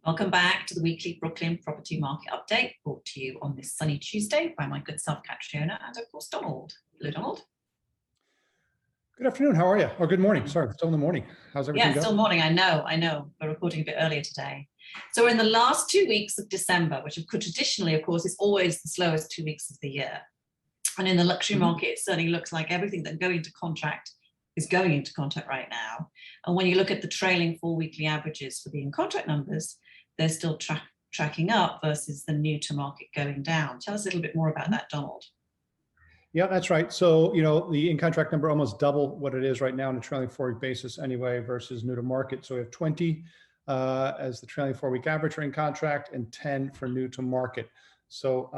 Welcome back to the weekly Brooklyn property market update, brought to you on this sunny Tuesday by my good self, Catriona, and of course, Donald. Hello, Donald. Good afternoon. How are you? Or good morning. Sorry, still in the morning. How's everything going? Yeah, still morning. I know. We're recording a bit earlier today. So we're in the last 2 weeks of December, which traditionally, of course, is always the slowest 2 weeks of the year. And in the luxury market, it certainly looks like everything that going into contract is going into contract right now. And when you look at the trailing 4 weekly averages for the in-contract numbers, they're still tracking up versus the new to market going down. Tell us a little bit more about that, Donald. Yeah, that's right. So, the in-contract number almost double what it is right now on a trailing 4-week basis anyway versus new to market. So we have 20 as the trailing 4-week average for in contract and 10 for new to market. So,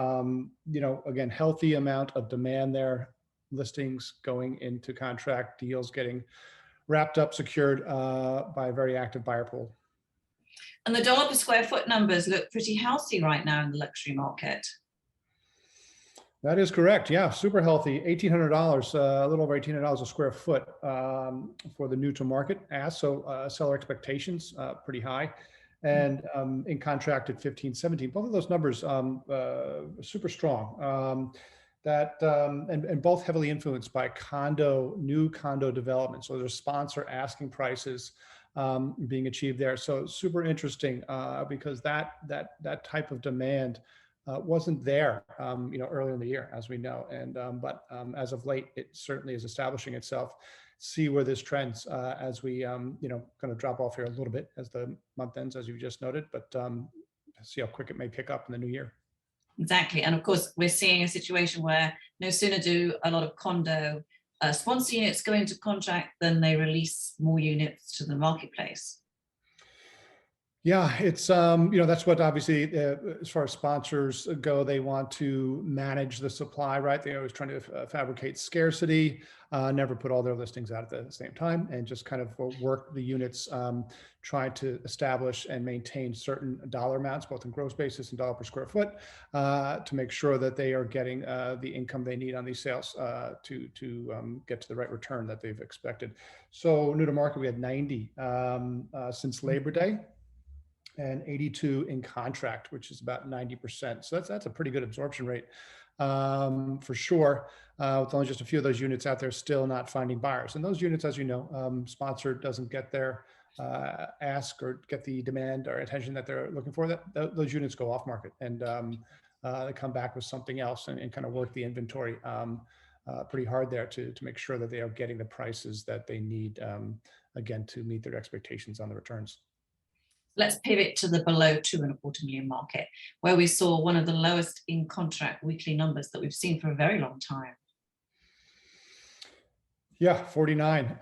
again, healthy amount of demand there, listings going into contract, deals getting wrapped up, secured by a very active buyer pool. And the dollar per square foot numbers look pretty healthy right now in the luxury market. That is correct. Yeah, super healthy. $1,800, a little over $1,800 a square foot for the new to market ask. So seller expectations pretty high, and in contract at 15, 17. Both of those numbers super strong. And both heavily influenced by new condo development. So there's sponsor asking prices being achieved there. So super interesting because that type of demand wasn't there, earlier in the year, as we know. And but as of late, it certainly is establishing itself. See where this trends as we, kind of drop off here a little bit as the month ends, as you just noted. But see how quick it may pick up in the new year. Exactly. And of course, we're seeing a situation where no sooner do a lot of condo sponsor units go into contract than they release more units to the marketplace. Yeah, it's, that's what obviously, as far as sponsors go, they want to manage the supply, right? They're always trying to fabricate scarcity, never put all their listings out at the same time, and just kind of work the units, try to establish and maintain certain dollar amounts, both in gross basis and dollar per square foot, to make sure that they are getting the income they need on these sales to get to the right return that they've expected. So new to market, we had 90 since Labor Day, and 82 in contract, which is about 90%. So that's a pretty good absorption rate for sure, with only just a few of those units out there still not finding buyers. And those units, as you know, sponsor doesn't get their ask or get the demand or attention that they're looking for, those units go off market and they come back with something else and kind of work the inventory pretty hard there to make sure that they are getting the prices that they need, again, to meet their expectations on the returns. Let's pivot to the below $2.25 million market, where we saw one of the lowest in contract weekly numbers that we've seen for a very long time. Yeah, 49.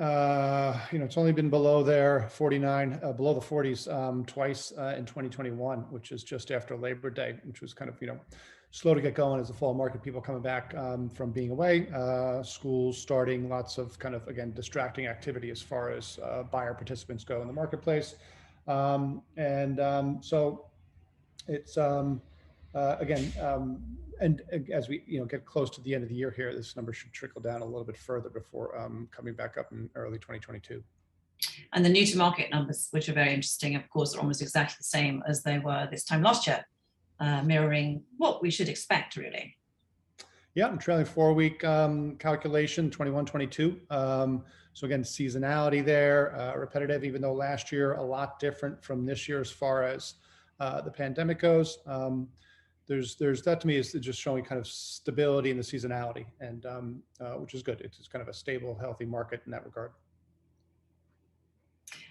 It's only been below there, 49, below the 40s twice in 2021, which is just after Labor Day, which was kind of, slow to get going as the fall market, people coming back from being away, schools starting, lots of kind of, again, distracting activity as far as buyer participants go in the marketplace. So it's, again, and as we get close to the end of the year here, this number should trickle down a little bit further before coming back up in early 2022. And the new to market numbers, which are very interesting, of course, are almost exactly the same as they were this time last year, mirroring what we should expect, really. Yeah, I'm trailing 4-week calculation, 21, 22. So again, seasonality there, repetitive, even though last year a lot different from this year as far as the pandemic goes. There's that to me is just showing kind of stability in the seasonality, and which is good. It's kind of a stable, healthy market in that regard.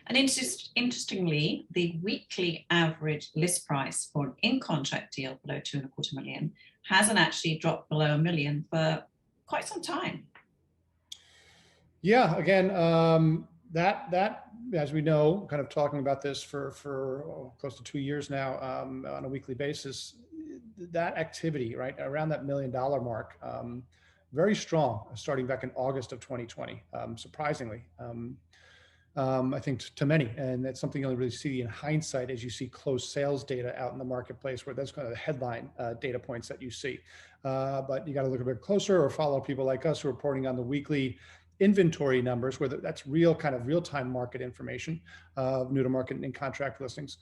And interestingly, the weekly average list price for an in-contract deal below $2.25 million hasn't actually dropped below $1 million for quite some time. Yeah, again, that as we know, kind of talking about this for close to 2 years now on a weekly basis, that activity right around that $1 million mark, very strong, starting back in August of 2020, surprisingly. I think to many, and that's something you only really see in hindsight as you see closed sales data out in the marketplace, where that's kind of the headline data points that you see. But you got to look a bit closer or follow people like us who are reporting on the weekly inventory numbers, where that's real kind of real-time market information of new to market and in contract listings.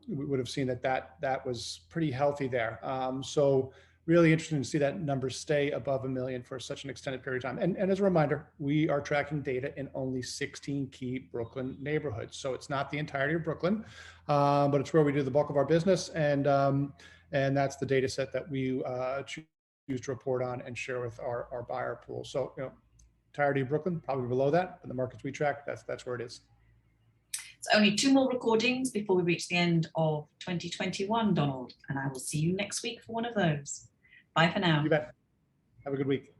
we would have seen that was pretty healthy there. So really interesting to see that number stay above 1 million for such an extended period of time. And as a reminder, we are tracking data in only 16 key Brooklyn neighborhoods. So it's not the entirety of Brooklyn, but it's where we do the bulk of our business. And that's the data set that we choose to report on and share with our buyer pool. So, entirety of Brooklyn, probably below that, but the markets we track, that's where it is. It's only 2 more recordings before we reach the end of 2021, Donald, and I will see you next week for one of those. Bye for now. You bet. Have a good week.